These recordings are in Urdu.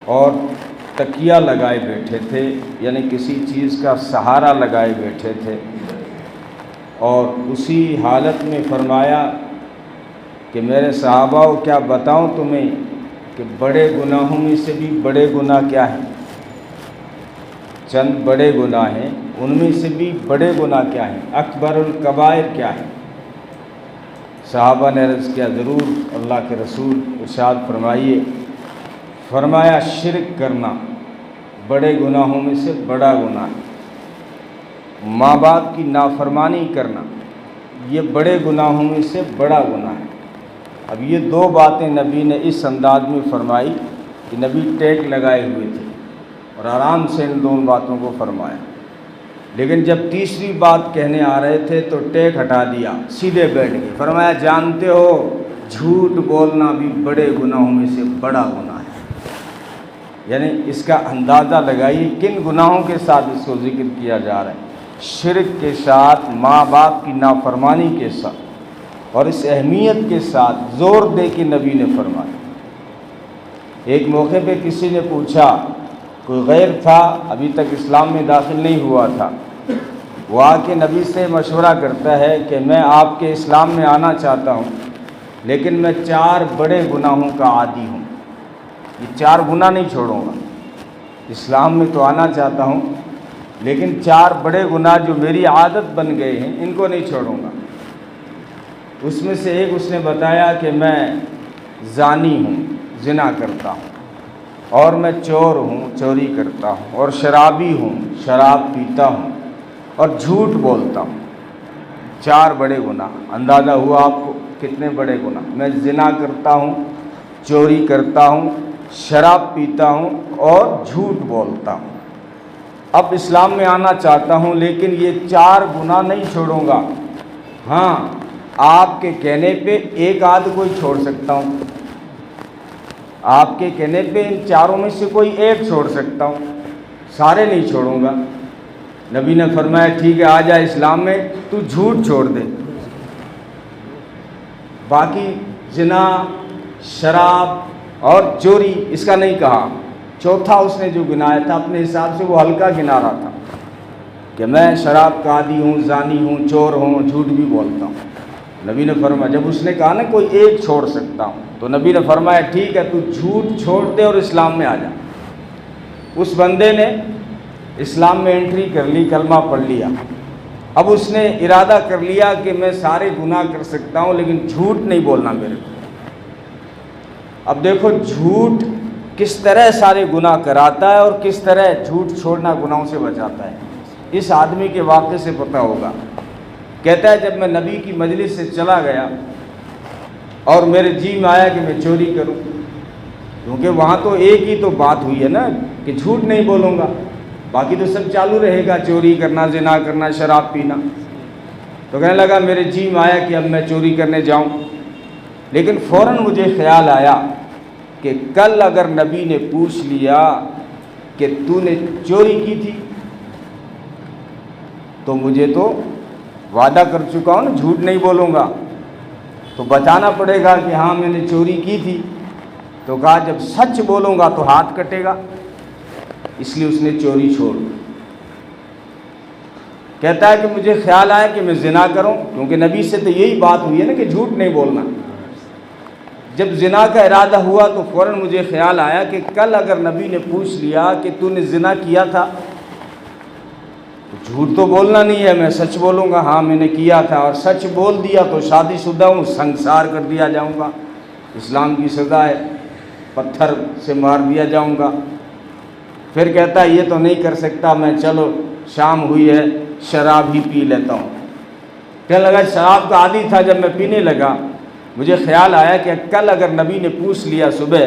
اور تکیہ لگائے بیٹھے تھے، یعنی کسی چیز کا سہارا لگائے بیٹھے تھے، اور اسی حالت میں فرمایا کہ میرے صحابہ کیا بتاؤں تمہیں کہ بڑے گناہوں میں سے بھی بڑے گناہ کیا ہیں؟ چند بڑے گناہ ہیں، ان میں سے بھی بڑے گناہ کیا ہیں؟ اکبر الکبائر کیا ہیں؟ صحابہ نے عرض کیا ضرور اللہ کے رسول، ارشاد فرمائیے۔ فرمایا شرک کرنا بڑے گناہوں میں سے بڑا گناہ ہے، ماں باپ کی نافرمانی کرنا یہ بڑے گناہوں میں سے بڑا گناہ ہے۔ اب یہ دو باتیں نبی نے اس انداز میں فرمائی کہ نبی ٹیک لگائے ہوئے تھے اور آرام سے ان دونوں باتوں کو فرمایا، لیکن جب تیسری بات کہنے آ رہے تھے تو ٹیک ہٹا دیا، سیدھے بیٹھ گئے۔ فرمایا جانتے ہو جھوٹ بولنا بھی بڑے گناہوں میں سے بڑا گناہ ہے۔ یعنی اس کا اندازہ لگائیے کن گناہوں کے ساتھ اس کو ذکر کیا جا رہا ہے، شرک کے ساتھ، ماں باپ کی نافرمانی کے ساتھ، اور اس اہمیت کے ساتھ زور دے کے نبی نے فرمایا۔ ایک موقع پہ کسی نے پوچھا، کوئی غیر تھا ابھی تک اسلام میں داخل نہیں ہوا تھا، وہ آ کے نبی سے مشورہ کرتا ہے کہ میں آپ کے اسلام میں آنا چاہتا ہوں، لیکن میں 4 بڑے گناہوں کا عادی ہوں، یہ 4 گناہ نہیں چھوڑوں گا، اسلام میں تو آنا چاہتا ہوں لیکن 4 بڑے گناہ جو میری عادت بن گئے ہیں ان کو نہیں چھوڑوں گا۔ اس میں سے ایک اس نے بتایا کہ میں زانی ہوں، زنا کرتا ہوں، اور میں چور ہوں، چوری کرتا ہوں، اور شرابی ہوں، شراب پیتا ہوں، اور جھوٹ بولتا ہوں۔ 4 بڑے گناہ، اندازہ ہوا آپ کو کتنے بڑے گناہ؟ میں زنا کرتا ہوں، چوری کرتا ہوں، شراب پیتا ہوں، اور جھوٹ بولتا ہوں۔ اب اسلام میں آنا چاہتا ہوں لیکن یہ 4 گناہ نہیں چھوڑوں گا، ہاں آپ کے کہنے پہ ایک آدھ کوئی چھوڑ سکتا ہوں، آپ کے کہنے پہ ان 4 میں سے کوئی ایک چھوڑ سکتا ہوں، سارے نہیں چھوڑوں گا۔ نبی نے فرمایا ٹھیک ہے آ جا اسلام میں، تو جھوٹ چھوڑ دے، باقی زنا، شراب اور چوری اس کا نہیں کہا۔ چوتھا اس نے جو گنایا تھا اپنے حساب سے وہ ہلکا گنا رہا تھا کہ میں شراب کا عادی ہوں، زانی ہوں، چور ہوں، جھوٹ بھی بولتا ہوں۔ نبی نے فرمایا، جب اس نے کہا نا کوئی ایک چھوڑ سکتا ہوں، تو نبی نے فرمایا ٹھیک ہے تو جھوٹ چھوڑ دے اور اسلام میں آ جا۔ اس بندے نے اسلام میں انٹری کر لی، کلمہ پڑھ لیا، اب اس نے ارادہ کر لیا کہ میں سارے گناہ کر سکتا ہوں لیکن جھوٹ نہیں بولنا میرے کو۔ اب دیکھو جھوٹ کس طرح سارے گناہ کراتا ہے اور کس طرح جھوٹ چھوڑنا گناہوں سے بچاتا ہے، اس آدمی کے واقعے سے پتہ ہوگا۔ کہتا ہے جب میں نبی کی مجلس سے چلا گیا اور میرے جی میں آیا کہ میں چوری کروں، کیونکہ وہاں تو ایک ہی تو بات ہوئی ہے نا کہ جھوٹ نہیں بولوں گا، باقی تو سب چالو رہے گا، چوری کرنا، زنا کرنا، شراب پینا۔ تو کہنے لگا میرے جی میں آیا کہ اب میں چوری کرنے جاؤں، لیکن فوراً مجھے خیال آیا کہ کل اگر نبی نے پوچھ لیا کہ تو نے چوری کی تھی تو مجھے تو وعدہ کر چکا ہوں نا جھوٹ نہیں بولوں گا، تو بتانا پڑے گا کہ ہاں میں نے چوری کی تھی۔ تو کہا جب سچ بولوں گا تو ہاتھ کٹے گا، اس لیے اس نے چوری چھوڑ دی۔ کہتا ہے کہ مجھے خیال آیا کہ میں زنا کروں، کیونکہ نبی سے تو یہی بات ہوئی ہے نا کہ جھوٹ نہیں بولنا۔ جب زنا کا ارادہ ہوا تو فوراً مجھے خیال آیا کہ کل اگر نبی نے پوچھ لیا کہ تو نے زنا کیا تھا تو جھوٹ تو بولنا نہیں ہے، میں سچ بولوں گا ہاں میں نے کیا تھا، اور سچ بول دیا تو شادی شدہ ہوں، سنسار کر دیا جاؤں گا، اسلام کی سزا ہے، پتھر سے مار دیا جاؤں گا۔ پھر کہتا ہے یہ تو نہیں کر سکتا میں، چلو شام ہوئی ہے شراب ہی پی لیتا ہوں۔ کہنے لگا شراب کا عادی تھا، جب میں پینے لگا مجھے خیال آیا کہ کل اگر نبی نے پوچھ لیا صبح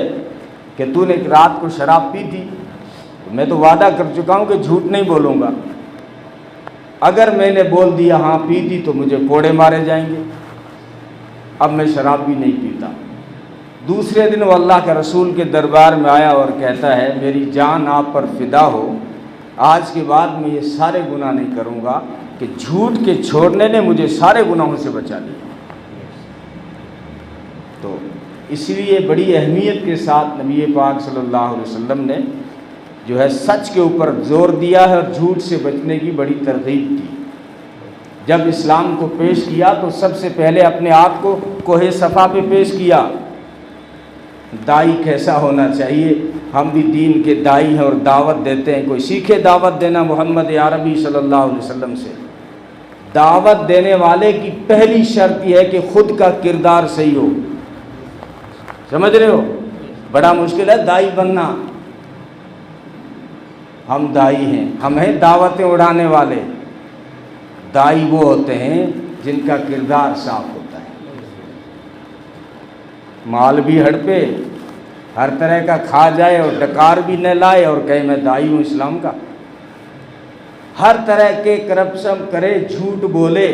کہ تو نے رات کو شراب پی تھی تو میں تو وعدہ کر چکا ہوں کہ جھوٹ نہیں بولوں گا، اگر میں نے بول دیا ہاں پی تھی تو مجھے کوڑے مارے جائیں گے، اب میں شراب بھی نہیں پیتا۔ دوسرے دن وہ اللہ کے رسول کے دربار میں آیا اور کہتا ہے میری جان آپ پر فدا ہو، آج کے بعد میں یہ سارے گناہ نہیں کروں گا کہ جھوٹ کے چھوڑنے نے مجھے سارے گناہوں سے بچا لیا۔ تو اس لیے بڑی اہمیت کے ساتھ نبی پاک صلی اللہ علیہ وسلم نے جو ہے سچ کے اوپر زور دیا ہے اور جھوٹ سے بچنے کی بڑی ترغیب دی۔ جب اسلام کو پیش کیا تو سب سے پہلے اپنے آپ کو کوہ صفا پہ پیش کیا۔ دائی کیسا ہونا چاہیے؟ ہم بھی دین کے دائی ہیں اور دعوت دیتے ہیں۔ کوئی سیکھے دعوت دینا محمد عربی صلی اللہ علیہ وسلم سے۔ دعوت دینے والے کی پہلی شرط یہ ہے کہ خود کا کردار صحیح ہو۔ سمجھ رہے ہو؟ بڑا مشکل ہے دائی بننا۔ ہم دائی ہیں، ہم ہیں دعوتیں اڑانے والے۔ دائی وہ ہوتے ہیں جن کا کردار صاف ہوتا ہے، مال بھی ہڑپے، ہر طرح کا کھا جائے اور ڈکار بھی نہ لائے اور کہے میں دائی ہوں اسلام کا۔ ہر طرح کے کرپشن کرے، جھوٹ بولے،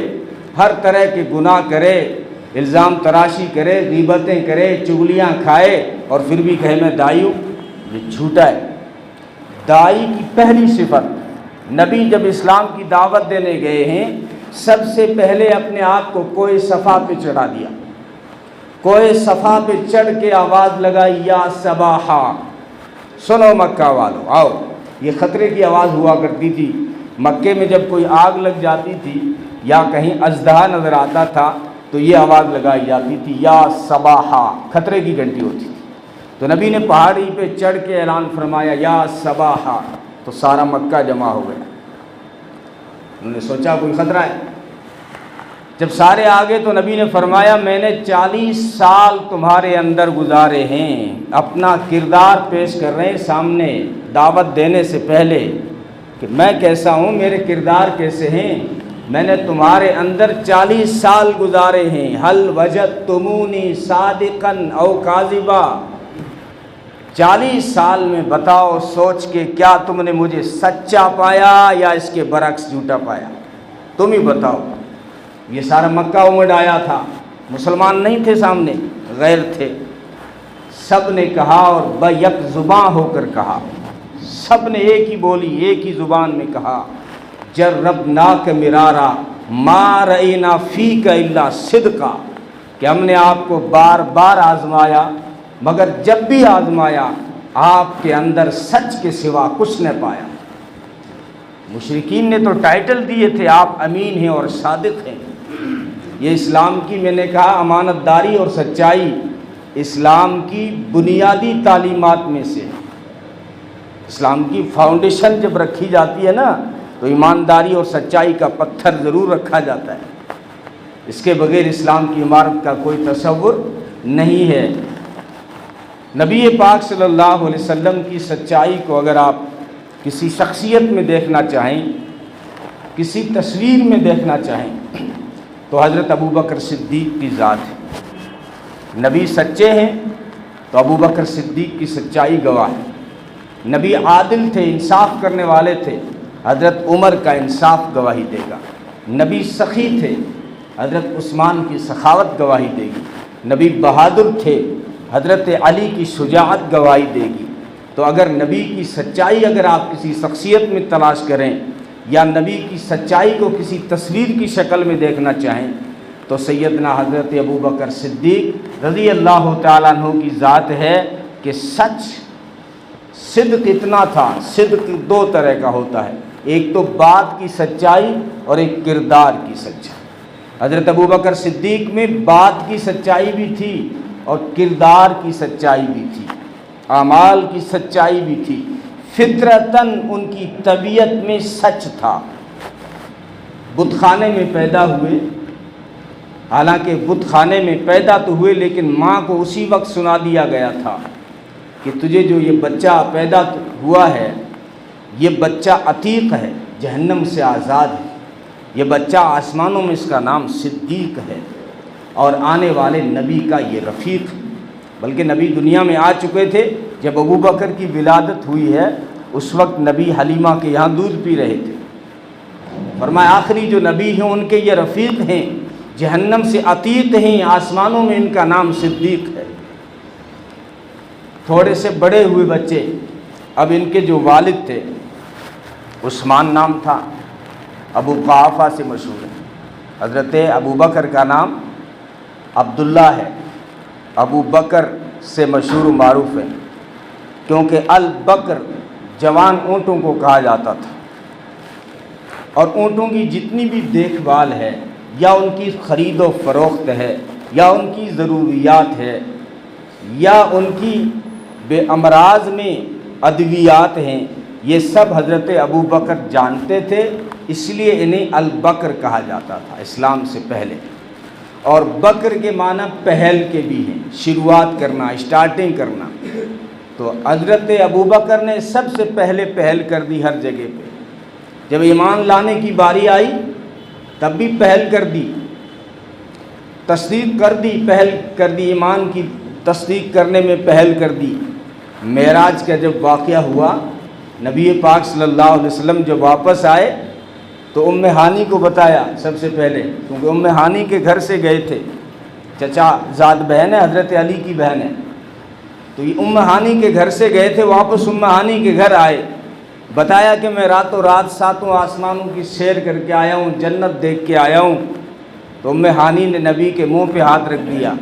ہر طرح کے گناہ کرے، الزام تراشی کرے، غیبتیں کرے، چغلیاں کھائے اور پھر بھی کہے میں دائی ہوں، یہ جھوٹا ہے۔ دائی کی پہلی صفت، نبی جب اسلام کی دعوت دینے گئے ہیں سب سے پہلے اپنے آپ کو کوہ صفا پہ چڑھا دیا۔ کوہ صفا پہ چڑھ کے آواز لگائی، یا صباحا، سنو مکہ والو آؤ۔ یہ خطرے کی آواز ہوا کرتی تھی۔ مکے میں جب کوئی آگ لگ جاتی تھی یا کہیں اژدہا نظر آتا تھا تو یہ آواز لگائی جاتی تھی، یا صباحا، خطرے کی گھنٹی ہوتی تھی۔ تو نبی نے پہاڑی پہ چڑھ کے اعلان فرمایا، یا صباحا، تو سارا مکہ جمع ہو گیا۔ انہوں نے سوچا کوئی خطرہ ہے۔ جب سارے آگے تو نبی نے فرمایا، میں نے 40 سال تمہارے اندر گزارے ہیں، اپنا کردار پیش کر رہے ہیں سامنے دعوت دینے سے پہلے کہ میں کیسا ہوں، میرے کردار کیسے ہیں۔ میں نے تمہارے اندر 40 سال گزارے ہیں۔ حل وجدتمونی صادقا او کاذبا، 40 سال میں بتاؤ سوچ کے کیا تم نے مجھے سچا پایا یا اس کے برعکس جھوٹا پایا، تم ہی بتاؤ۔ یہ سارا مکہ امڑ آیا تھا، مسلمان نہیں تھے سامنے، غیر تھے۔ سب نے کہا اور بیک زباں ہو کر کہا، سب نے ایک ہی بولی، ایک ہی زبان میں کہا، جربناک مرارا ما رأینا فیک الا صدقا، کہ ہم نے آپ کو بار بار آزمایا مگر جب بھی آزمایا آپ کے اندر سچ کے سوا کچھ نہ پایا۔ مشرکین نے تو ٹائٹل دیے تھے، آپ امین ہیں اور صادق ہیں۔ یہ اسلام کی، میں نے کہا، امانت داری اور سچائی اسلام کی بنیادی تعلیمات میں سے۔ اسلام کی فاؤنڈیشن جب رکھی جاتی ہے نا تو ایمانداری اور سچائی کا پتھر ضرور رکھا جاتا ہے، اس کے بغیر اسلام کی عمارت کا کوئی تصور نہیں ہے۔ نبی پاک صلی اللہ علیہ وسلم کی سچائی کو اگر آپ کسی شخصیت میں دیکھنا چاہیں، کسی تصویر میں دیکھنا چاہیں تو حضرت ابوبکر صدیق کی ذات ہے۔ نبی سچے ہیں تو ابوبکر صدیق کی سچائی گواہ ہے۔ نبی عادل تھے، انصاف کرنے والے تھے، حضرت عمر کا انصاف گواہی دے گا۔ نبی سخی تھے، حضرت عثمان کی سخاوت گواہی دے گی۔ نبی بہادر تھے، حضرت علی کی شجاعت گواہی دے گی۔ تو اگر نبی کی سچائی اگر آپ کسی شخصیت میں تلاش کریں یا نبی کی سچائی کو کسی تصویر کی شکل میں دیکھنا چاہیں تو سیدنا حضرت ابوبکر صدیق رضی اللہ تعالیٰ عنہ کی ذات ہے کہ سچ، صدق اتنا تھا۔ صدق دو طرح کا ہوتا ہے، ایک تو بات کی سچائی اور ایک کردار کی سچائی۔ حضرت ابوبکر صدیق میں بات کی سچائی بھی تھی اور کردار کی سچائی بھی تھی، اعمال کی سچائی بھی تھی۔ فطرتاً ان کی طبیعت میں سچ تھا۔ بت خانے میں پیدا ہوئے، حالانکہ بت خانے میں پیدا تو ہوئے لیکن ماں کو اسی وقت سنا دیا گیا تھا کہ تجھے جو یہ بچہ پیدا ہوا ہے یہ بچہ عتیق ہے، جہنم سے آزاد ہے، یہ بچہ آسمانوں میں اس کا نام صدیق ہے اور آنے والے نبی کا یہ رفیق ہے۔ بلکہ نبی دنیا میں آ چکے تھے جب ابوبکر کی ولادت ہوئی ہے، اس وقت نبی حلیمہ کے یہاں دودھ پی رہے تھے۔ فرمایا آخری جو نبی ہیں ان کے یہ رفیق ہیں، جہنم سے عتیق ہیں، آسمانوں میں ان کا نام صدیق ہے۔ تھوڑے سے بڑے ہوئے بچے، اب ان کے جو والد تھے عثمان نام تھا، ابو قحافہ سے مشہور ہے۔ حضرت ابوبکر کا نام عبداللہ ہے، ابو بکر سے مشہور و معروف ہے، کیونکہ البکر جوان اونٹوں کو کہا جاتا تھا، اور اونٹوں کی جتنی بھی دیکھ بھال ہے، یا ان کی خرید و فروخت ہے، یا ان کی ضروریات ہے، یا ان کی بے امراض میں ادویات ہیں، یہ سب حضرت ابو بکر جانتے تھے، اس لیے انہیں البکر کہا جاتا تھا اسلام سے پہلے۔ اور بکر کے معنی پہل کے بھی ہیں، شروعات کرنا، اسٹارٹنگ کرنا۔ تو حضرت ابو بکر نے سب سے پہلے پہل کر دی ہر جگہ پہ۔ جب ایمان لانے کی باری آئی تب بھی پہل کر دی، تصدیق کر دی، پہل کر دی، ایمان کی تصدیق کرنے میں پہل کر دی۔ معراج کا جب واقعہ ہوا، نبی پاک صلی اللہ علیہ وسلم جب واپس آئے تو ام ہانی کو بتایا سب سے پہلے، کیونکہ ام ہانی کے گھر سے گئے تھے، چچا زاد بہن ہے، حضرت علی کی بہن ہے، تو یہ ام ہانی کے گھر سے گئے تھے، واپس ام ہانی کے گھر آئے، بتایا کہ میں راتوں رات ساتوں آسمانوں کی سیر کر کے آیا ہوں، جنت دیکھ کے آیا ہوں۔ تو ام ہانی نے نبی کے منہ پہ ہاتھ رکھ دیا،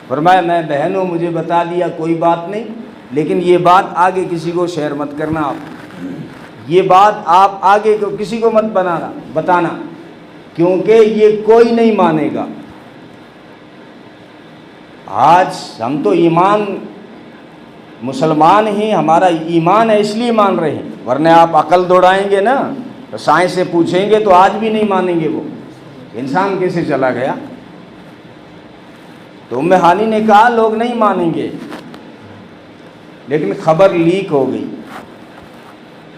فرمایا میں بہن ہوں، مجھے بتا دیا، کوئی بات نہیں، لیکن یہ بات آگے کسی کو شیئر مت کرنا، آپ یہ بات آپ آگے کو کسی کو مت بتانا، کیونکہ یہ کوئی نہیں مانے گا۔ آج ہم تو ایمان مسلمان ہی، ہمارا ایمان ہے اس لیے مان رہے ہیں، ورنہ آپ عقل دوڑائیں گے نا تو سائنس سے پوچھیں گے تو آج بھی نہیں مانیں گے، وہ انسان کیسے چلا گیا۔ تو ام ہانی نے کہا لوگ نہیں مانیں گے، لیکن خبر لیک ہو گئی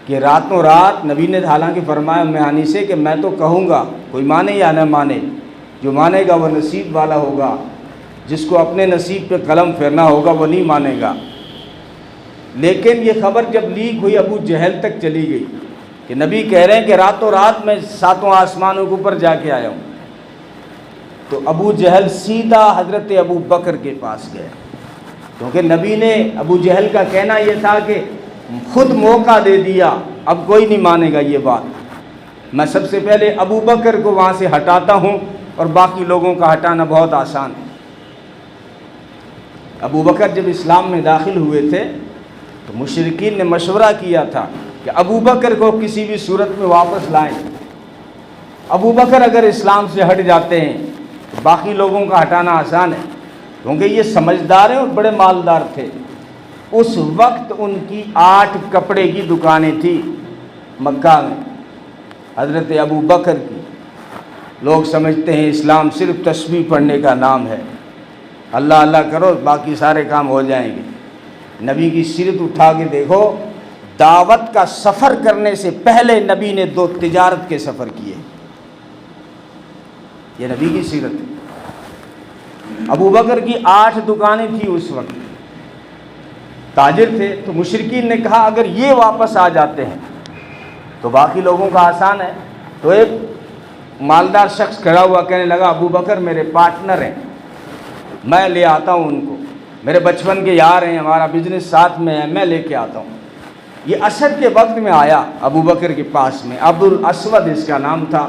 کہ راتوں رات نبی نے حالانکہ فرمایا ام ہانی سے کہ میں تو کہوں گا، کوئی مانے یا نہ مانے، جو مانے گا وہ نصیب والا ہوگا، جس کو اپنے نصیب پہ قلم پھیرنا ہوگا وہ نہیں مانے گا۔ لیکن یہ خبر جب لیک ہوئی ابو جہل تک چلی گئی کہ نبی کہہ رہے ہیں کہ راتوں رات میں ساتوں آسمانوں کے اوپر جا کے آیا ہوں، تو ابو جہل سیدھا حضرت ابو بکر کے پاس گیا، کیونکہ نبی نے ابو جہل کا کہنا یہ تھا کہ خود موقع دے دیا، اب کوئی نہیں مانے گا یہ بات، میں سب سے پہلے ابو بکر کو وہاں سے ہٹاتا ہوں اور باقی لوگوں کا ہٹانا بہت آسان ہے۔ ابو بکر جب اسلام میں داخل ہوئے تھے تو مشرکین نے مشورہ کیا تھا کہ ابو بکر کو کسی بھی صورت میں واپس لائیں، ابو بکر اگر اسلام سے ہٹ جاتے ہیں تو باقی لوگوں کا ہٹانا آسان ہے، کیونکہ یہ سمجھدار ہیں اور بڑے مالدار تھے۔ اس وقت ان کی 8 کپڑے کی دکانیں تھیں مکہ میں، حضرت ابو بکر کی۔ لوگ سمجھتے ہیں اسلام صرف تسبیح پڑھنے کا نام ہے، اللہ اللہ کرو باقی سارے کام ہو جائیں گے۔ نبی کی سیرت اٹھا کے دیکھو، دعوت کا سفر کرنے سے پہلے نبی نے 2 تجارت کے سفر کیے، یہ نبی کی سیرت ہے۔ ابو بکر کی 8 دکانیں تھیں اس وقت، تاجر تھے، تو مشرکین نے کہا اگر یہ واپس آ جاتے ہیں تو باقی لوگوں کا آسان ہے۔ تو ایک مالدار شخص کھڑا ہوا کہنے لگا ابو بکر میرے پارٹنر ہیں، میں لے آتا ہوں ان کو، میرے بچپن کے یار ہیں، ہمارا بزنس ساتھ میں ہے، میں لے کے آتا ہوں۔ یہ عصر کے وقت میں آیا ابو بکر کے پاس میں، عبد الاسود اس کا نام تھا،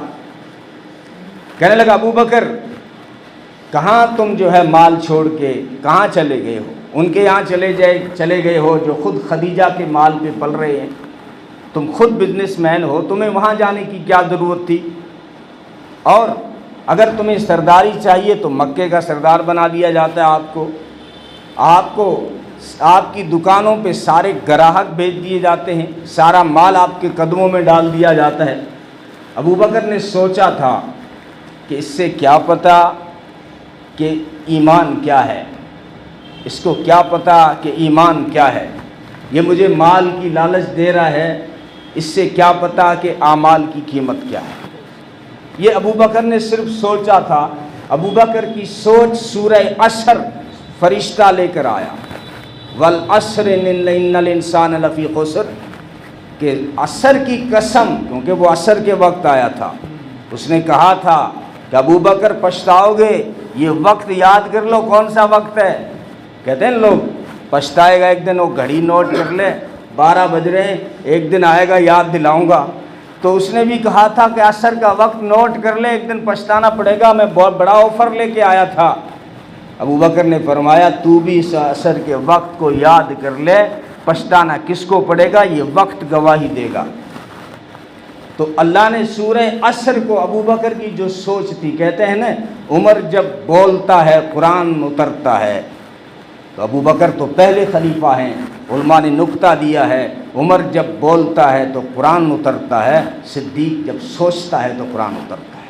کہنے لگا ابو بکر کہاں تم جو ہے مال چھوڑ کے کہاں چلے گئے ہو؟ ان کے یہاں چلے گئے ہو جو خود خدیجہ کے مال پہ پل رہے ہیں، تم خود بزنس مین ہو، تمہیں وہاں جانے کی کیا ضرورت تھی؟ اور اگر تمہیں سرداری چاہیے تو مکے کا سردار بنا دیا جاتا ہے، آپ کی دکانوں پہ سارے گراہک بھیج دیے جاتے ہیں، سارا مال آپ کے قدموں میں ڈال دیا جاتا ہے۔ ابو بکر نے سوچا تھا کہ اس سے کیا پتہ کہ ایمان کیا ہے، اس کو کیا پتہ کہ ایمان کیا ہے، یہ مجھے مال کی لالچ دے رہا ہے، اس سے کیا پتہ کہ اعمال کی قیمت کیا ہے۔ یہ ابو بکر نے صرف سوچا تھا۔ ابو بکر کی سوچ سورہ عصر فرشتہ لے کر آیا، والعصر ان الانسان لفی خسر، کہ عصر کی قسم، کیونکہ وہ عصر کے وقت آیا تھا، اس نے کہا تھا کہ ابو بکر پچھتاؤ گے، یہ وقت یاد کر لو کون سا وقت ہے۔ کہتے ہیں لوگ پچھتائے گا ایک دن، وہ گھڑی نوٹ کر لے 12 بج رہے ہیں، ایک دن آئے گا یاد دلاؤں گا۔ تو اس نے بھی کہا تھا کہ عصر کا وقت نوٹ کر لے، ایک دن پچھتانا پڑے گا، میں بہت بڑا آفر لے کے آیا تھا۔ ابو بکر نے فرمایا تو بھی اس عصر کے وقت کو یاد کر لے، پچھتانا کس کو پڑے گا، یہ وقت گواہی دے گا۔ تو اللہ نے سورہ عصر کو ابو بکر کی جو سوچ تھی، کہتے ہیں نا عمر جب بولتا ہے قرآن اترتا ہے، تو ابو بکر تو پہلے خلیفہ ہیں، علماء نے نکتہ دیا ہے عمر جب بولتا ہے تو قرآن اترتا ہے، صدیق جب سوچتا ہے تو قرآن اترتا ہے۔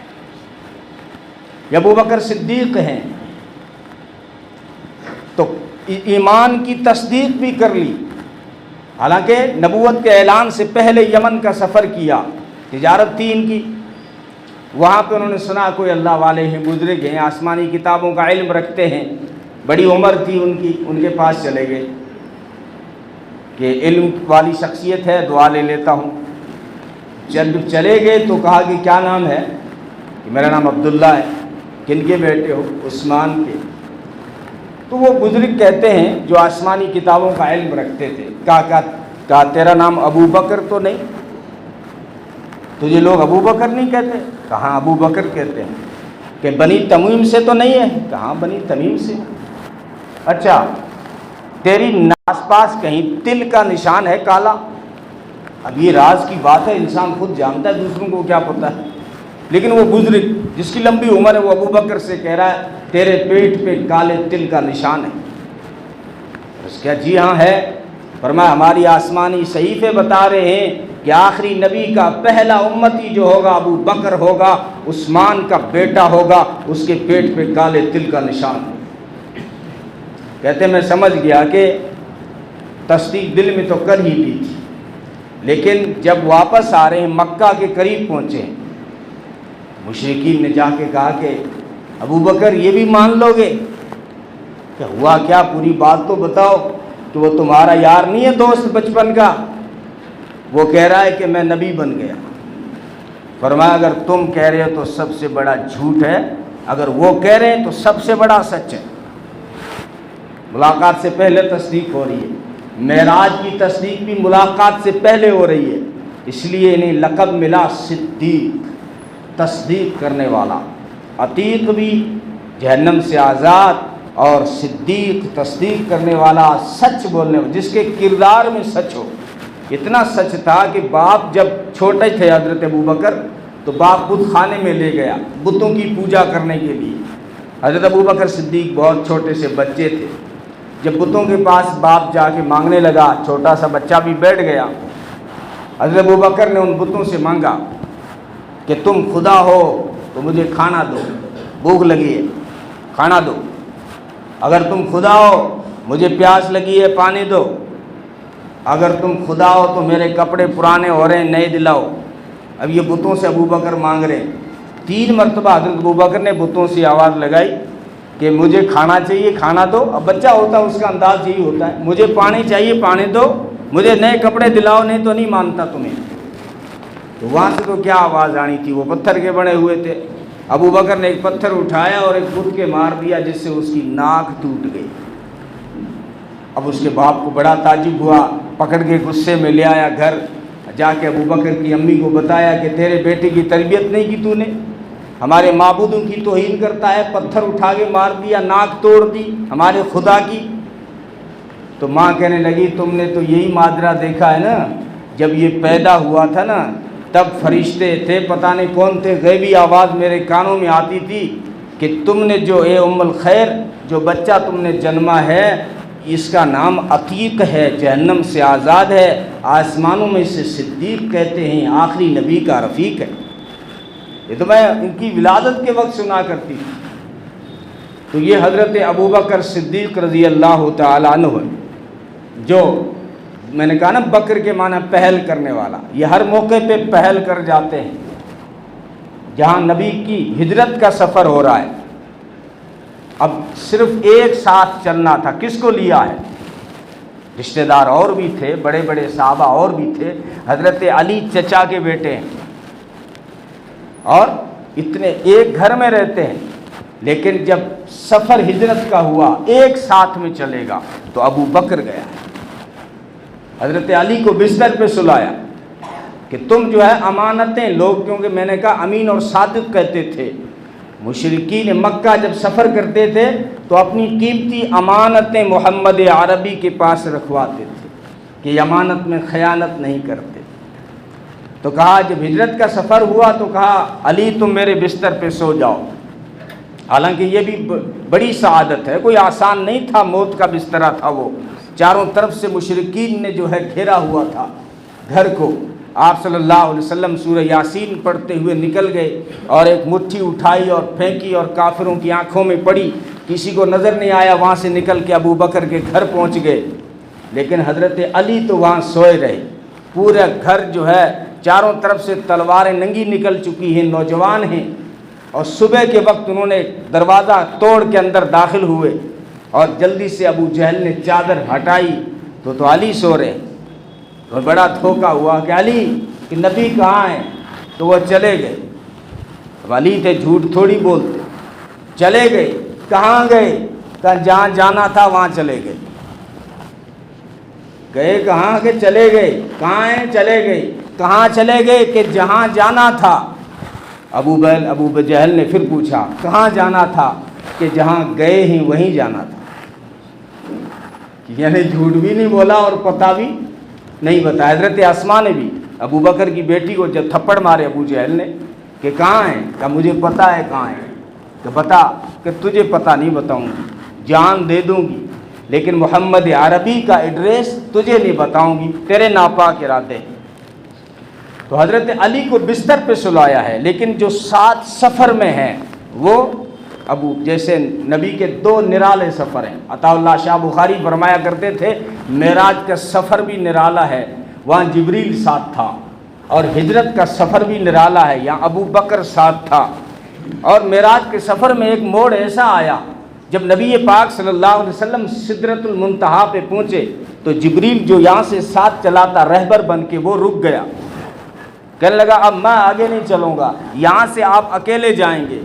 یہ ابو بکر صدیق ہیں تو ایمان کی تصدیق بھی کر لی، حالانکہ نبوت کے اعلان سے پہلے یمن کا سفر کیا، تجارت تھی ان کی، وہاں پہ انہوں نے سنا کوئی اللہ والے ہیں، بزرگ ہیں، آسمانی کتابوں کا علم رکھتے ہیں، بڑی عمر تھی ان کی، ان کے پاس چلے گئے کہ علم والی شخصیت ہے، دعا لے لیتا ہوں۔ جب چلے گئے تو کہا کہ کیا نام ہے، کہ میرا نام عبداللہ ہے۔ کن کے بیٹے ہو؟ عثمان کے۔ تو وہ بزرگ کہتے ہیں جو آسمانی کتابوں کا علم رکھتے تھے، کہا تیرا نام ابو بکر تو نہیں؟ تجھے لوگ ابو بکر نہیں کہتے؟ کہاں ابو بکر کہتے ہیں۔ کہ بنی تمیم سے تو نہیں ہے؟ کہاں بنی تمیم سے۔ اچھا تیری آس پاس کہیں تل کا نشان ہے کالا؟ اب یہ راز کی بات ہے، انسان خود جانتا ہے، دوسروں کو کیا پتہ ہے، لیکن وہ بزرگ جس کی لمبی عمر ہے وہ ابو بکر سے کہہ رہا ہے تیرے پیٹ پہ کالے تل کا نشان ہے۔ اس کا جی ہاں ہے۔ فرمایا ہماری آسمانی صحیفے بتا رہے ہیں کہ آخری نبی کا پہلا امتی جو ہوگا ابو بکر ہوگا، عثمان کا بیٹا ہوگا، اس کے پیٹ پہ کالے تل کا نشان ہے۔ کہتے میں سمجھ گیا کہ تصدیق دل میں تو کر ہی لی تھی، لیکن جب واپس آ رہے ہیں مکہ کے قریب پہنچے، مشرکین نے جا کے کہا کہ ابو بکر یہ بھی مان لو گے؟ کہ ہوا کیا، پوری بات تو بتاؤ، کہ وہ تمہارا یار نہیں ہے دوست بچپن کا؟ وہ کہہ رہا ہے کہ میں نبی بن گیا۔ فرمایا اگر تم کہہ رہے ہو تو سب سے بڑا جھوٹ ہے، اگر وہ کہہ رہے ہیں تو سب سے بڑا سچ ہے۔ ملاقات سے پہلے تصدیق ہو رہی ہے، معراج کی تصدیق بھی ملاقات سے پہلے ہو رہی ہے، اس لیے انہیں لقب ملا صدیق، تصدیق کرنے والا۔ عتیق بھی جہنم سے آزاد، اور صدیق تصدیق کرنے والا، سچ بولنے والا، جس کے کردار میں سچ ہو۔ اتنا سچ تھا کہ باپ جب چھوٹے تھے حضرت ابو بکر تو باپ بت خانے میں لے گیا بتوں کی پوجا کرنے کے لیے۔ حضرت ابو بکر صدیق بہت چھوٹے سے بچے تھے، جب بتوں کے پاس باپ جا کے مانگنے لگا، چھوٹا سا بچہ بھی بیٹھ گیا۔ حضرت ابو بکر نے ان بتوں سے مانگا کہ تم خدا ہو تو مجھے کھانا دو، بھوک لگی ہے کھانا دو، اگر تم خدا ہو مجھے پیاس لگی ہے پانی دو، اگر تم خدا ہو تو میرے کپڑے پرانے ہو رہے ہیں نئے دلاؤ۔ اب یہ بتوں سے ابو بکر مانگ رہے ہیں۔ 3 مرتبہ حضرت ابو بکر نے بتوں سے آواز لگائی کہ مجھے کھانا چاہیے کھانا دو۔ اب بچہ ہوتا ہے اس کا انداز یہی ہوتا ہے، مجھے پانی چاہیے پانی دو، مجھے نئے کپڑے دلاؤ نہیں تو نہیں مانتا تمہیں۔ تو وہاں سے تو کیا آواز آنی تھی، وہ پتھر کے بنے ہوئے تھے۔ ابو بکر نے ایک پتھر اٹھایا اور ایک بت کے مار دیا، جس سے اس کی ناک ٹوٹ گئی۔ اب اس کے باپ کو بڑا تعجب ہوا، پکڑ کے غصے میں لے آیا گھر، جا کے ابو بکر کی امی کو بتایا کہ تیرے بیٹے کی تربیت نہیں کی تو نے، ہمارے معبودوں کی توہین کرتا ہے، پتھر اٹھا کے مار دیا، ناک توڑ دی ہمارے خدا کی۔ تو ماں کہنے لگی تم نے تو یہی ماجرا دیکھا ہے نا، جب یہ پیدا ہوا تھا نا تب فرشتے تھے، پتہ نہیں کون تھے، غیبی آواز میرے کانوں میں آتی تھی کہ تم نے جو اے ام الخیر جو بچہ تم نے جنما ہے اس کا نام عتیق ہے، جہنم سے آزاد ہے، آسمانوں میں اسے صدیق کہتے ہیں، آخری نبی کا رفیق ہے۔ یہ تو میں ان کی ولادت کے وقت سنا کرتی تھی۔ تو یہ حضرت ابوبکر صدیق رضی اللہ تعالیٰ عنہ ہے، جو میں نے کہا نا بکر کے معنی پہل کرنے والا، یہ ہر موقع پہ پہل کر جاتے ہیں۔ جہاں نبی کی ہجرت کا سفر ہو رہا ہے، اب صرف ایک ساتھ چلنا تھا، کس کو لیا ہے؟ رشتہ دار اور بھی تھے، بڑے بڑے صحابہ اور بھی تھے، حضرت علی چچا کے بیٹے ہیں، اور اتنے ایک گھر میں رہتے ہیں، لیکن جب سفر ہجرت کا ہوا ایک ساتھ میں چلے گا تو ابو بکر گیا ہے۔ حضرت علی کو بستر پہ سلایا کہ تم جو ہے امانتیں، لوگ کیونکہ میں نے کہا امین اور صادق کہتے تھے، مشرکین مکہ جب سفر کرتے تھے تو اپنی قیمتی امانتیں محمد عربی کے پاس رکھواتے تھے کہ یہ امانت میں خیانت نہیں کرتے. تو کہا جب ہجرت کا سفر ہوا تو کہا علی تم میرے بستر پہ سو جاؤ. حالانکہ یہ بھی بڑی سعادت ہے، کوئی آسان نہیں تھا، موت کا بسترا تھا وہ، چاروں طرف سے مشرکین نے جو ہے گھیرا ہوا تھا گھر کو. آپ صلی اللہ علیہ وسلم سورہ یاسین پڑھتے ہوئے نکل گئے اور ایک مٹھی اٹھائی اور پھینکی اور کافروں کی آنکھوں میں پڑی، کسی کو نظر نہیں آیا، وہاں سے نکل کے ابو بکر کے گھر پہنچ گئے. لیکن حضرت علی تو وہاں سوئے رہے. پورا گھر جو ہے چاروں طرف سے تلواریں ننگی نکل چکی ہیں، نوجوان ہیں، اور صبح کے وقت انہوں نے دروازہ توڑ کے اندر داخل ہوئے اور جلدی سے ابو جہل نے چادر ہٹائی تو علی سو رہے. تو بڑا دھوکہ ہوا کہ علی کہ نبی کہاں ہیں؟ تو وہ چلے گئے. اب علی تھے جھوٹ تھوڑی بولتے، چلے گئے. کہاں گئے؟ کہا جہاں جانا تھا وہاں چلے گئے. گئے کہاں کہ چلے گئے. کہاں ہیں؟ چلے گئے. کہاں چلے گئے؟ کہ جہاں جانا تھا. ابو جہل نے پھر پوچھا کہاں جانا تھا؟ کہ جہاں گئے ہیں وہیں جانا تھا. یعنی جھوٹ بھی نہیں بولا اور پتہ بھی نہیں بتایا. حضرت اسماء نے بھی ابو بکر کی بیٹی کو جب تھپڑ مارے ابو جہل نے کہ کہاں ہیں؟ کہ مجھے پتہ ہے کہاں ہیں. کہ بتا. کہ تجھے پتہ نہیں بتاؤں گی، جان دے دوں گی، لیکن محمد عربی کا ایڈریس تجھے نہیں بتاؤں گی، تیرے ناپاک ارادے. تو حضرت علی کو بستر پہ سلایا ہے، لیکن جو ساتھ سفر میں ہیں وہ جیسے نبی کے 2 نرالے سفر ہیں. عطا اللہ شاہ بخاری فرمایا کرتے تھے معراج کا سفر بھی نرالا ہے، وہاں جبریل ساتھ تھا، اور ہجرت کا سفر بھی نرالا ہے، یہاں ابو بکر ساتھ تھا. اور معراج کے سفر میں ایک موڑ ایسا آیا جب نبی پاک صلی اللہ علیہ وسلم سدرۃ المنتہا پہ پہنچے تو جبریل جو یہاں سے ساتھ چلاتا رہبر بن کے وہ رک گیا. کہنے لگا اب میں آگے نہیں چلوں گا، یہاں سے آپ اکیلے جائیں گے.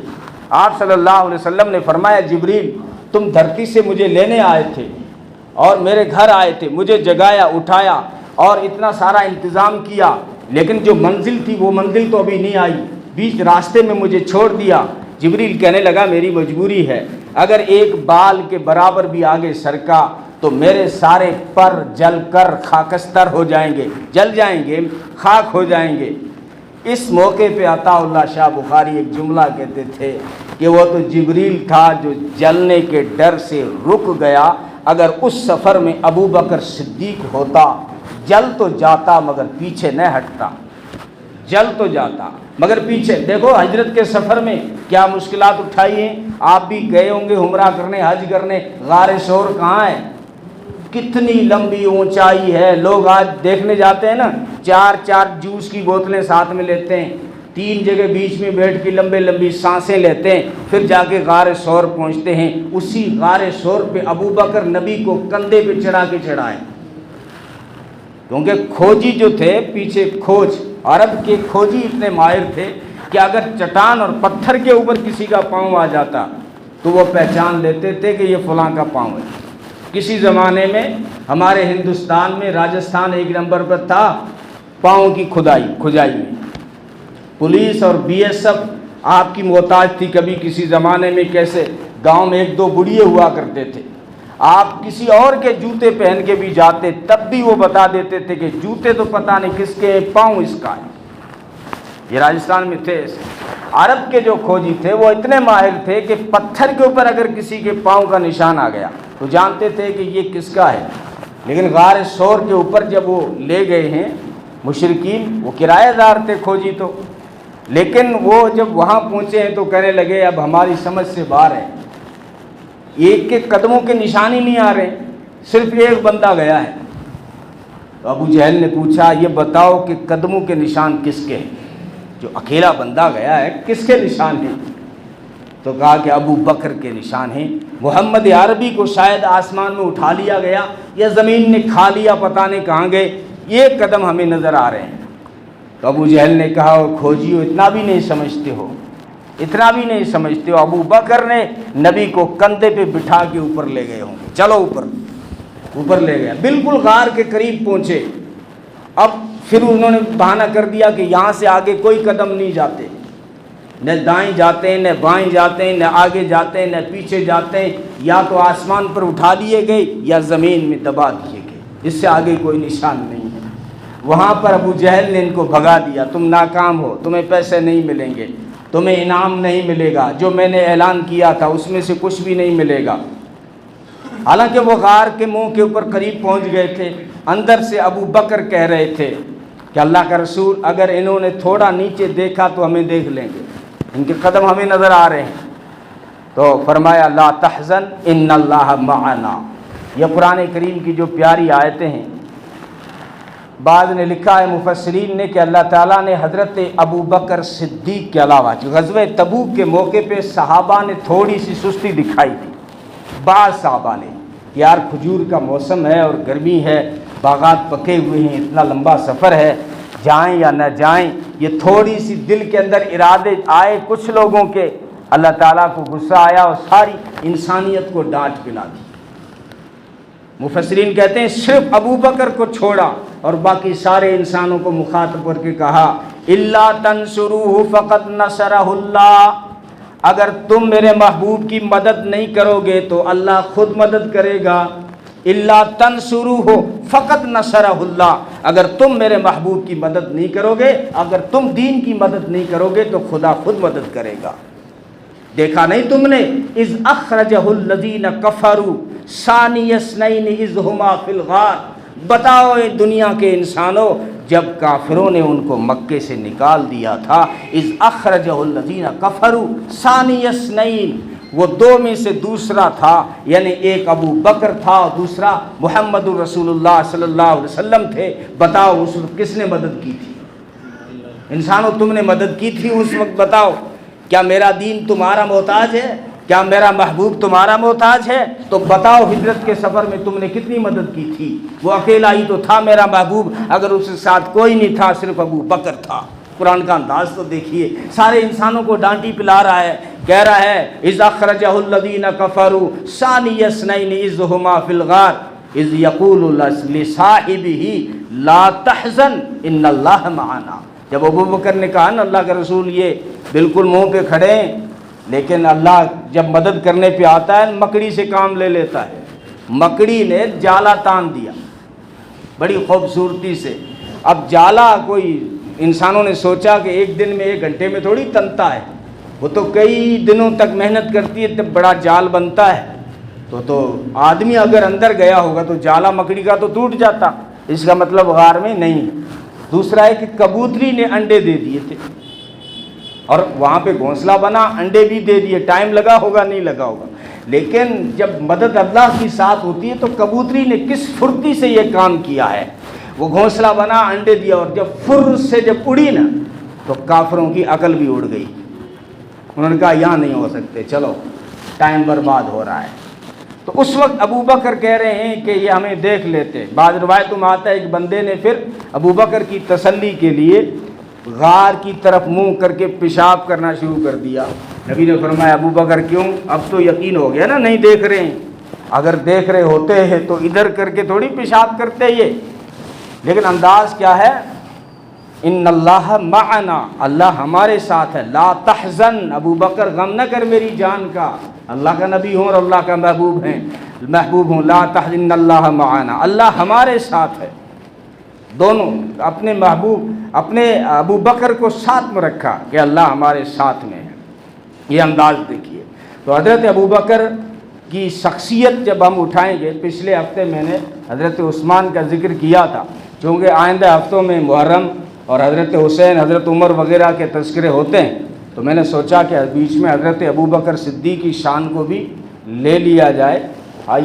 آپ صلی اللہ علیہ وسلم نے فرمایا جبریل تم دھرتی سے مجھے لینے آئے تھے اور میرے گھر آئے تھے، مجھے جگایا، اٹھایا اور اتنا سارا انتظام کیا، لیکن جو منزل تھی وہ منزل تو ابھی نہیں آئی، بیچ راستے میں مجھے چھوڑ دیا. جبریل کہنے لگا میری مجبوری ہے، اگر ایک بال کے برابر بھی آگے سرکا تو میرے سارے پر جل کر خاکستر ہو جائیں گے، جل جائیں گے، خاک ہو جائیں گے. اس موقع پہ عطا اللہ شاہ بخاری ایک جملہ کہتے تھے کہ وہ تو جبریل تھا جو جلنے کے ڈر سے رک گیا. اگر اس سفر میں ابو بکر صدیق ہوتا جل تو جاتا مگر پیچھے نہ ہٹتا، جل تو جاتا مگر پیچھے. دیکھو ہجرت کے سفر میں کیا مشکلات اٹھائی ہیں. آپ بھی گئے ہوں گے عمرہ کرنے، حج کرنے. غار ثور کہاں ہے؟ کتنی لمبی اونچائی ہے. لوگ آج دیکھنے جاتے ہیں نا، 4 جوس کی بوتلیں ساتھ میں لیتے ہیں، 3 جگہ بیچ میں بیٹھ کے لمبی سانسیں لیتے ہیں، پھر جا کے غار ثور پہنچتے ہیں. اسی غار ثور پہ ابو بکر نبی کو کندھے پہ چڑھا کے چڑھائے، کیونکہ کھوجی جو تھے پیچھے کھوج، عرب کے کھوجی اتنے ماہر تھے کہ اگر چٹان اور پتھر کے اوپر کسی کا پاؤں آ جاتا تو وہ پہچان لیتے تھے کہ یہ فلاں کا پاؤں ہے. کسی زمانے میں ہمارے ہندوستان میں راجستھان 1 نمبر پر تھا پاؤں کی کھجائی میں. پولیس اور BSF آپ کی محتاج تھی. کبھی کسی زمانے میں کیسے گاؤں میں 1-2 بڑھیے ہوا کرتے تھے، آپ کسی اور کے جوتے پہن کے بھی جاتے تب بھی وہ بتا دیتے تھے کہ جوتے تو پتہ نہیں کس کے، پاؤں اس کا ہے. یہ راجستھان میں تھے ایسے. عرب کے جو کھوجی تھے وہ اتنے ماہر تھے کہ پتھر کے اوپر اگر کسی کے پاؤں کا نشان آ گیا تو جانتے تھے کہ یہ کس کا ہے. لیکن غار ثور کے اوپر جب وہ لے گئے ہیں مشرکین، وہ کرایہ دار تھے کھوجی تو، لیکن وہ جب وہاں پہنچے ہیں تو کہنے لگے اب ہماری سمجھ سے باہر ہے، ایک کے قدموں کے نشان ہی نہیں آ رہے، صرف ایک بندہ گیا ہے. تو ابو جہل نے پوچھا یہ بتاؤ کہ قدموں کے نشان کس کے ہیں؟ جو اکیلا بندہ گیا ہے کس کے نشان ہیں؟ تو کہا کہ ابو بکر کے نشان ہیں. محمد عربی کو شاید آسمان میں اٹھا لیا گیا یا زمین نے کھا لیا، پتہ نہیں کہاں گئے، یہ قدم ہمیں نظر آ رہے ہیں. تو ابو جہل نے کہا کھوجیو اتنا بھی نہیں سمجھتے ہو، اتنا بھی نہیں سمجھتے ہو. ابو بکر نے نبی کو کندھے پہ بٹھا کے اوپر لے گئے ہوں گے. چلو اوپر لے گیا. بالکل غار کے قریب پہنچے. اب پھر انہوں نے بہانہ کر دیا کہ یہاں سے آگے کوئی قدم نہیں جاتے. نہ دائیں جاتے ہیں، نہ بائیں جاتے ہیں، نہ آگے جاتے ہیں، نہ پیچھے جاتے ہیں، یا تو آسمان پر اٹھا لیے گئے یا زمین میں دبا دیے گئے، اس سے آگے کوئی نشان نہیں ہے۔ وہاں پر ابو جہل نے ان کو بھگا دیا، تم ناکام ہو، تمہیں پیسے نہیں ملیں گے، تمہیں انعام نہیں ملے گا، جو میں نے اعلان کیا تھا اس میں سے کچھ بھی نہیں ملے گا۔ حالانکہ وہ غار کے منہ کے اوپر قریب پہنچ گئے تھے، اندر سے ابو بکر کہہ رہے تھے کہ اللہ کا رسول اگر انہوں نے تھوڑا نیچے دیکھا تو ہمیں دیکھ لیں گے، ان کے قدم ہمیں نظر آ رہے ہیں۔ تو فرمایا لا تحزن ان اللہ معنا، یہ قرآن کریم کی جو پیاری آیتیں ہیں۔ بعض نے لکھا ہے مفسرین نے کہ اللہ تعالیٰ نے حضرت ابو بکر صدیق کے علاوہ غزوہ تبوک کے موقع پہ صحابہ نے تھوڑی سی سستی دکھائی تھی، بعض صحابہ نے، یار کھجور کا موسم ہے اور گرمی ہے، باغات پکے ہوئے ہیں، اتنا لمبا سفر ہے، جائیں یا نہ جائیں، یہ تھوڑی سی دل کے اندر ارادے آئے کچھ لوگوں کے، اللہ تعالیٰ کو غصہ آیا اور ساری انسانیت کو ڈانٹ پلا دی۔ مفسرین کہتے ہیں صرف ابو بکر کو چھوڑا اور باقی سارے انسانوں کو مخاطب کر کے کہا الا تنصروہ فقد نصرہ اللہ، اگر تم میرے محبوب کی مدد نہیں کرو گے تو اللہ خود مدد کرے گا۔ الا تنصروہ فقد نصرہ اللہ، اگر تم میرے محبوب کی مدد نہیں کرو گے، اگر تم دین کی مدد نہیں کرو گے تو خدا خود مدد کرے گا۔ دیکھا نہیں تم نے اذ اخرجہ الذین کفروا ثانی اثنین اذ ہما فی الغار، بتاؤ اے دنیا کے انسانوں جب کافروں نے ان کو مکے سے نکال دیا تھا، اذ اخرجہ الذین کفروا ثانی اثنین، وہ دو میں سے دوسرا تھا، یعنی ایک ابو بکر تھا اور دوسرا محمد الرسول اللہ صلی اللہ علیہ وسلم تھے۔ بتاؤ اس وقت کس نے مدد کی تھی؟ انسانوں تم نے مدد کی تھی اس وقت، بتاؤ کیا میرا دین تمہارا محتاج ہے؟ کیا میرا محبوب تمہارا محتاج ہے؟ تو بتاؤ ہجرت کے سفر میں تم نے کتنی مدد کی تھی؟ وہ اکیلا ہی تو تھا میرا محبوب، اگر اس کے ساتھ کوئی نہیں تھا، صرف ابو بکر تھا۔ قرآن کا انداز تو دیکھیے، سارے انسانوں کو ڈانٹی پلا رہا ہے، کہہ رہا ہے اذ اخرجہ الذین کفروا ثانی اثنین اذ ہما فی الغار اذ یقول لصاحبہ لا تحزن ان اللہ معنا۔ جب ابو بکر نے کہا نا اللہ کا رسول یہ بالکل منہ پہ کھڑے ہیں، لیکن اللہ جب مدد کرنے پہ آتا ہے مکڑی سے کام لے لیتا ہے۔ مکڑی نے جالا تان دیا بڑی خوبصورتی سے۔ اب جالا کوئی انسانوں نے سوچا کہ ایک دن میں ایک گھنٹے میں تھوڑی تنتا ہے، وہ تو کئی دنوں تک محنت کرتی ہے تب بڑا جال بنتا ہے۔ تو آدمی اگر اندر گیا ہوگا تو جالا مکڑی کا تو ٹوٹ جاتا، اس کا مطلب غار میں نہیں۔ دوسرا ہے کہ کبوتری نے انڈے دے دیے تھے اور وہاں پہ گھونسلہ بنا، انڈے بھی دے دیے، ٹائم لگا ہوگا نہیں لگا ہوگا، لیکن جب مدد اللہ کی ساتھ ہوتی ہے تو کبوتری نے کس پھرتی سے یہ کام کیا ہے، وہ گھونسلہ بنا، انڈے دیا، اور جب فر سے جب اڑی نا تو کافروں کی عقل بھی اڑ گئی۔ انہوں نے کہا یہاں نہیں ہو سکتے، چلو ٹائم برباد ہو رہا ہے۔ تو اس وقت ابو بکر کہہ رہے ہیں کہ یہ ہمیں دیکھ لیتے۔ بعض روایتوں میں آتا ہے ایک بندے نے پھر ابو بکر کی تسلی کے لیے غار کی طرف منہ کر کے پیشاب کرنا شروع کر دیا۔ نبی نے فرمایا ابو بکر کیوں؟ اب تو یقین ہو گیا نا نہیں دیکھ رہے ہیں، اگر دیکھ رہے ہوتے ہیں تو ادھر کر کے تھوڑی پیشاب کرتے یہ۔ لیکن انداز کیا ہے؟ ان اللہ معنا، اللہ ہمارے ساتھ ہے۔ لا تحزن، ابو بکر غم نہ کر میری جان کا، اللہ کا نبی ہوں اور اللہ کا محبوب ہوں۔ لا تحزن ان اللہ معنا، اللہ ہمارے ساتھ ہے۔ دونوں اپنے محبوب، اپنے ابو بکر کو ساتھ میں رکھا کہ اللہ ہمارے ساتھ میں ہے۔ یہ انداز دیکھیے۔ تو حضرت ابو بکر کی شخصیت جب ہم اٹھائیں گے، پچھلے ہفتے میں نے حضرت عثمان کا ذکر کیا تھا، چونکہ آئندہ ہفتوں میں محرم اور حضرت حسین، حضرت عمر وغیرہ کے تذکرے ہوتے ہیں، تو میں نے سوچا کہ بیچ میں حضرت ابو بکر صدیق کی شان کو بھی لے لیا جائے۔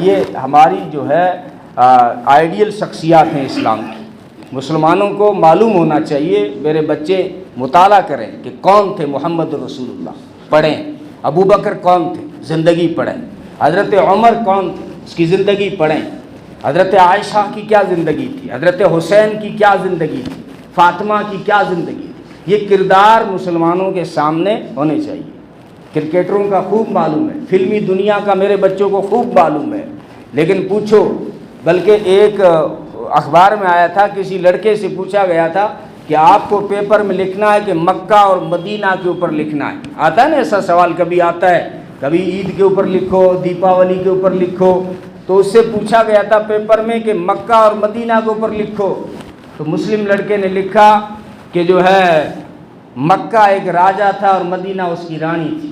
یہ ہماری جو ہے آئیڈیل شخصیات ہیں اسلام کی، مسلمانوں کو معلوم ہونا چاہیے۔ میرے بچے مطالعہ کریں کہ کون تھے محمد رسول اللہ، پڑھیں ابو بکر کون تھے، زندگی پڑھیں۔ حضرت عمر کون تھے، اس کی زندگی پڑھیں۔ حضرت عائشہ کی کیا زندگی تھی، حضرت حسین کی کیا زندگی تھی، فاطمہ کی کیا زندگی تھی۔ یہ کردار مسلمانوں کے سامنے ہونے چاہیے۔ کرکٹروں کا خوب معلوم ہے، فلمی دنیا کا میرے بچوں کو خوب معلوم ہے، لیکن پوچھو، بلکہ ایک اخبار میں آیا تھا، کسی لڑکے سے پوچھا گیا تھا کہ آپ کو پیپر میں لکھنا ہے کہ مکہ اور مدینہ کے اوپر لکھنا ہے. آتا ہے نا ایسا سوال, کبھی آتا ہے, کبھی عید کے اوپر لکھو, دیپاولی کے اوپر لکھو. تو اس سے پوچھا گیا تھا پیپر میں کہ مکہ اور مدینہ کے اوپر لکھو. تو مسلم لڑکے نے لکھا کہ جو ہے مکہ ایک راجا تھا اور مدینہ اس کی رانی تھی.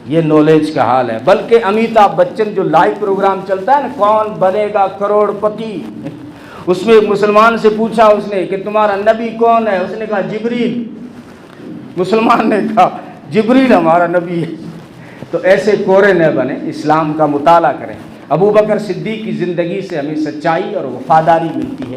یہ نالج کا حال ہے. بلکہ امیتابھ بچن جو لائیو پروگرام چلتا ہے نا, کون بنے گا کروڑ پتی, اس میں ایک مسلمان سے پوچھا اس نے کہ تمہارا نبی کون ہے؟ اس نے کہا جبریل. مسلمان نے کہا جبریل ہمارا نبی ہے. تو ایسے کورے نہ بنے, اسلام کا مطالعہ کریں. ابو بکر صدیق کی زندگی سے ہمیں سچائی اور وفاداری ملتی ہے.